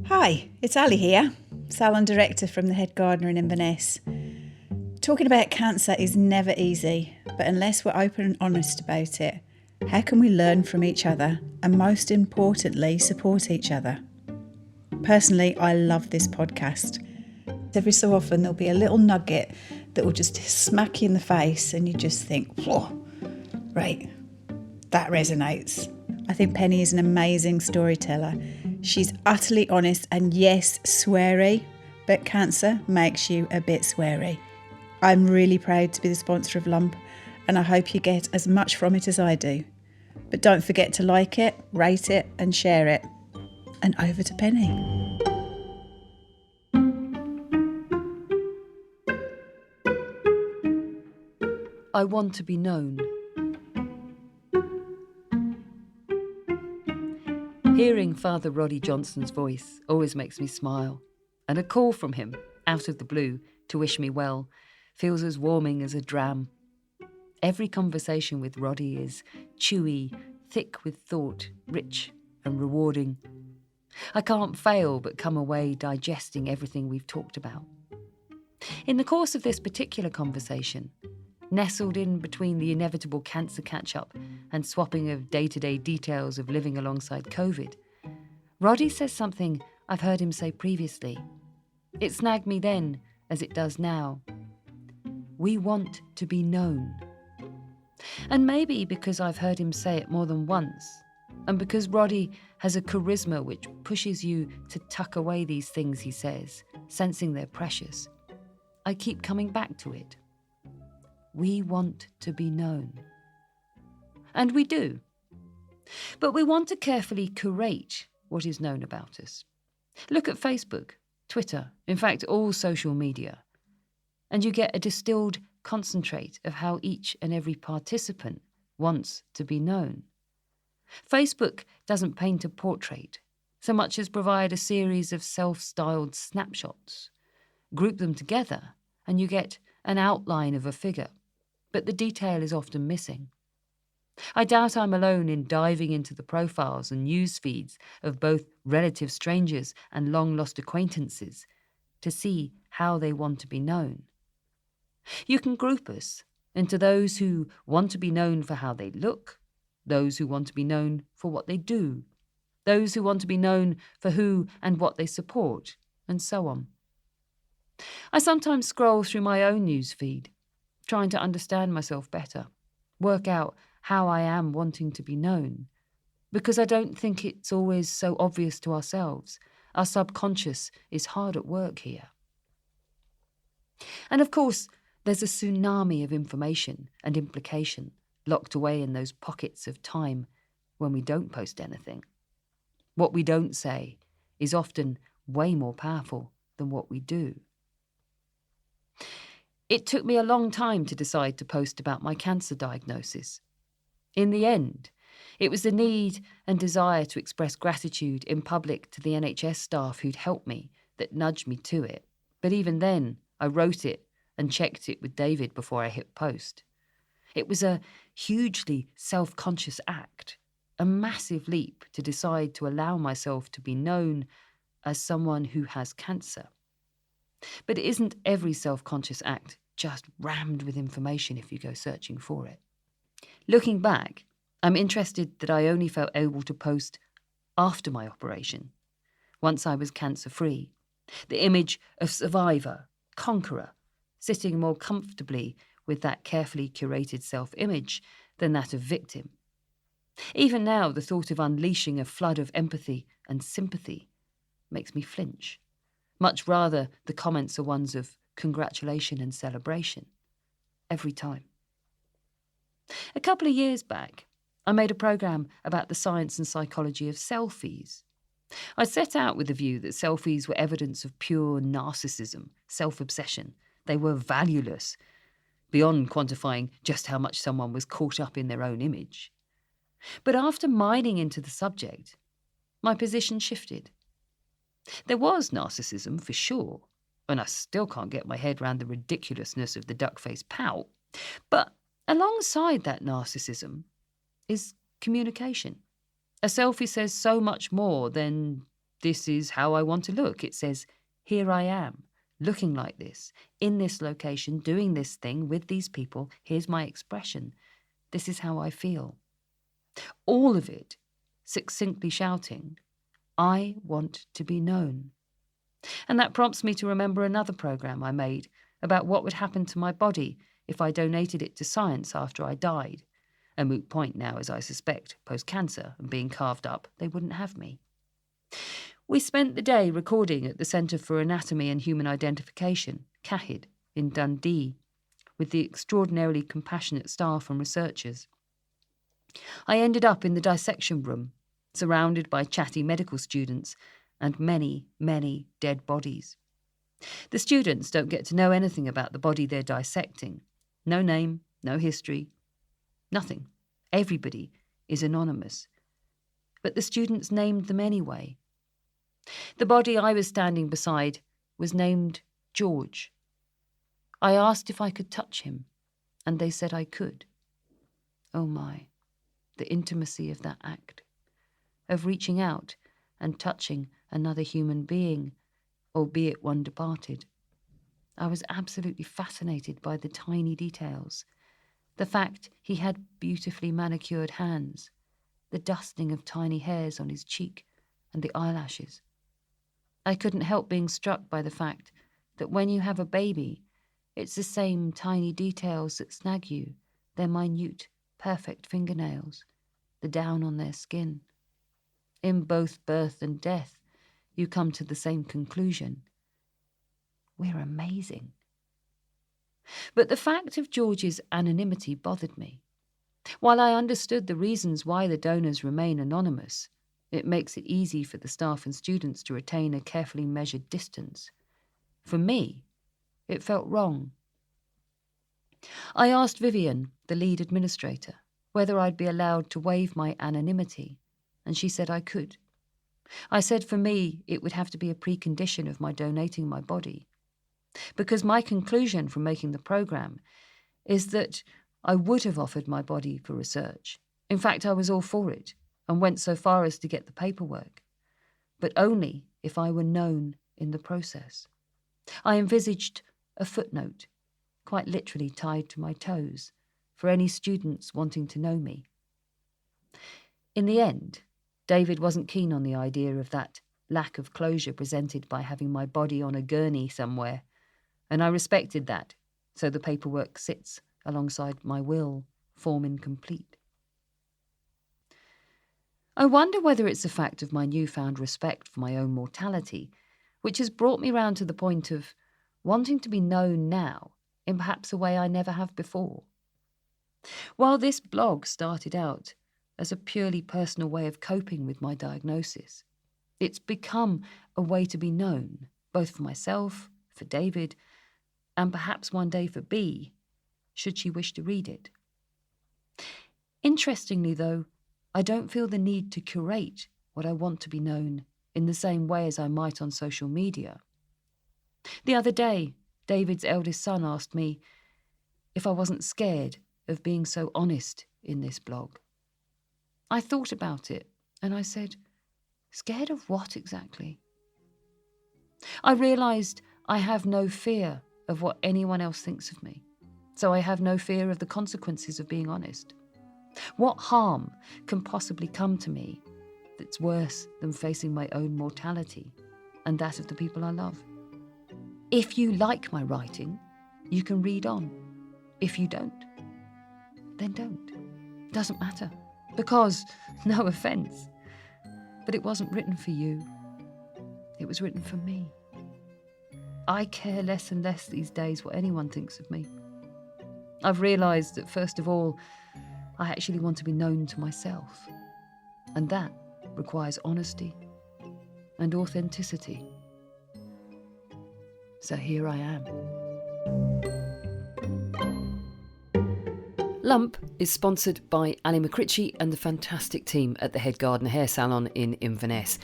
Hi, it's Ali here, salon director from the Head Gardener in Inverness. Talking about cancer is never easy, but unless we're open and honest about it, how can we learn from each other and most importantly, support each other? Personally, I love this podcast. Every so often there'll be a little nugget that will just smack you in the face and you just think, whoa, right, that resonates. I think Pennie is an amazing storyteller. She's utterly honest and yes, sweary, but cancer makes you a bit sweary. I'm really proud to be the sponsor of Lump and I hope you get as much from it as I do. But don't forget to like it, rate it and share it. And over to Pennie. I want to be known. Hearing Father Roddy Johnson's voice always makes me smile, and a call from him, out of the blue, to wish me well, feels as warming as a dram. Every conversation with Roddy is chewy, thick with thought, rich and rewarding. I can't fail but come away digesting everything we've talked about. In the course of this particular conversation, nestled in between the inevitable cancer catch-up and swapping of day-to-day details of living alongside COVID, Roddy says something I've heard him say previously. It snagged me then, as it does now. We want to be known. And maybe because I've heard him say it more than once, and because Roddy has a charisma which pushes you to tuck away these things he says, sensing they're precious, I keep coming back to it. We want to be known. And we do. But we want to carefully curate what is known about us. Look at Facebook, Twitter, in fact, all social media, and you get a distilled concentrate of how each and every participant wants to be known. Facebook doesn't paint a portrait so much as provide a series of self-styled snapshots. Group them together and you get an outline of a figure, but the detail is often missing. I doubt I'm alone in diving into the profiles and news feeds of both relative strangers and long-lost acquaintances to see how they want to be known. You can group us into those who want to be known for how they look, those who want to be known for what they do, those who want to be known for who and what they support, and so on. I sometimes scroll through my own news feed, trying to understand myself better, work out how I am wanting to be known, because I don't think it's always so obvious to ourselves. Our subconscious is hard at work here. And of course, there's a tsunami of information and implication locked away in those pockets of time when we don't post anything. What we don't say is often way more powerful than what we do. It took me a long time to decide to post about my cancer diagnosis. In the end, it was the need and desire to express gratitude in public to the NHS staff who'd helped me that nudged me to it. But even then, I wrote it and checked it with David before I hit post. It was a hugely self-conscious act, a massive leap to decide to allow myself to be known as someone who has cancer. But it isn't every self-conscious act just rammed with information if you go searching for it. Looking back, I'm interested that I only felt able to post after my operation, once I was cancer-free. The image of survivor, conqueror, sitting more comfortably with that carefully curated self-image than that of victim. Even now, the thought of unleashing a flood of empathy and sympathy makes me flinch. Much rather, the comments are ones of congratulation and celebration. Every time. A couple of years back, I made a programme about the science and psychology of selfies. I set out with the view that selfies were evidence of pure narcissism, self-obsession. They were valueless, beyond quantifying just how much someone was caught up in their own image. But after mining into the subject, my position shifted. There was narcissism, for sure, and I still can't get my head around the ridiculousness of the duck-faced pout. But alongside that narcissism is communication. A selfie says so much more than This is how I want to look. It says, here I am, looking like this, in this location, doing this thing with these people. Here's my expression. This is how I feel. All of it succinctly shouting, I want to be known. And that prompts me to remember another programme I made about what would happen to my body if I donated it to science after I died. A moot point now, as I suspect, post-cancer and being carved up, they wouldn't have me. We spent the day recording at the Centre for Anatomy and Human Identification, CAHID, in Dundee, with the extraordinarily compassionate staff and researchers. I ended up in the dissection room, surrounded by chatty medical students and many, many dead bodies. The students don't get to know anything about the body they're dissecting. No name, no history, nothing. Everybody is anonymous. But the students named them anyway. The body I was standing beside was named George. I asked if I could touch him, and they said I could. Oh my, the intimacy of that act, of reaching out and touching another human being, albeit one departed. I was absolutely fascinated by the tiny details. The fact he had beautifully manicured hands, the dusting of tiny hairs on his cheek and the eyelashes. I couldn't help being struck by the fact that when you have a baby, it's the same tiny details that snag you, their minute, perfect fingernails, the down on their skin. In both birth and death, you come to the same conclusion. We're amazing. But the fact of George's anonymity bothered me. While I understood the reasons why the donors remain anonymous, it makes it easy for the staff and students to retain a carefully measured distance. For me, it felt wrong. I asked Vivian, the lead administrator, whether I'd be allowed to waive my anonymity, and she said I could. I said for me, it would have to be a precondition of my donating my body, because my conclusion from making the programme is that I would have offered my body for research. In fact, I was all for it, and went so far as to get the paperwork, but only if I were known in the process. I envisaged a footnote, quite literally tied to my toes, for any students wanting to know me. In the end, David wasn't keen on the idea of that lack of closure presented by having my body on a gurney somewhere, and I respected that, so the paperwork sits alongside my will, form incomplete. I wonder whether it's a fact of my newfound respect for my own mortality, which has brought me round to the point of wanting to be known now in perhaps a way I never have before. While this blog started out as a purely personal way of coping with my diagnosis, it's become a way to be known, both for myself, for David, and perhaps one day for Bea, should she wish to read it. Interestingly, though, I don't feel the need to curate what I want to be known in the same way as I might on social media. The other day, David's eldest son asked me if I wasn't scared of being so honest in this blog. I thought about it and I said, scared of what exactly? I realised I have no fear of what anyone else thinks of me, so I have no fear of the consequences of being honest. What harm can possibly come to me that's worse than facing my own mortality and that of the people I love? If you like my writing, you can read on. If you don't, then don't. Doesn't matter. Because, no offence, but it wasn't written for you. It was written for me. I care less and less these days what anyone thinks of me. I've realised that, first of all, I actually want to be known to myself. And that requires honesty and authenticity. So here I am. Lump is sponsored by Ali McCritchie and the fantastic team at the Head Gardener Hair Salon in Inverness.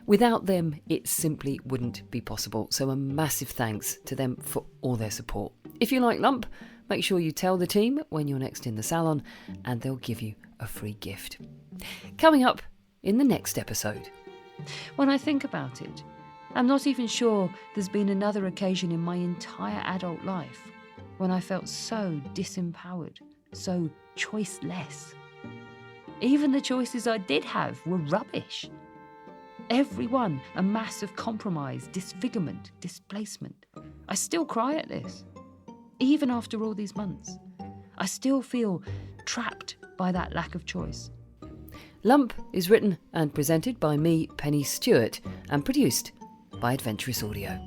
Without them, it simply wouldn't be possible. So a massive thanks to them for all their support. If you like Lump, make sure you tell the team when you're next in the salon and they'll give you a free gift. Coming up in the next episode. When I think about it, I'm not even sure there's been another occasion in my entire adult life when I felt so disempowered, so choiceless. Even the choices I did have were rubbish. Every one a mass of compromise, disfigurement, displacement. I still cry at this. Even after all these months, I still feel trapped by that lack of choice. Lump is written and presented by me, Pennie Stuart, and produced by Adventurous Audio.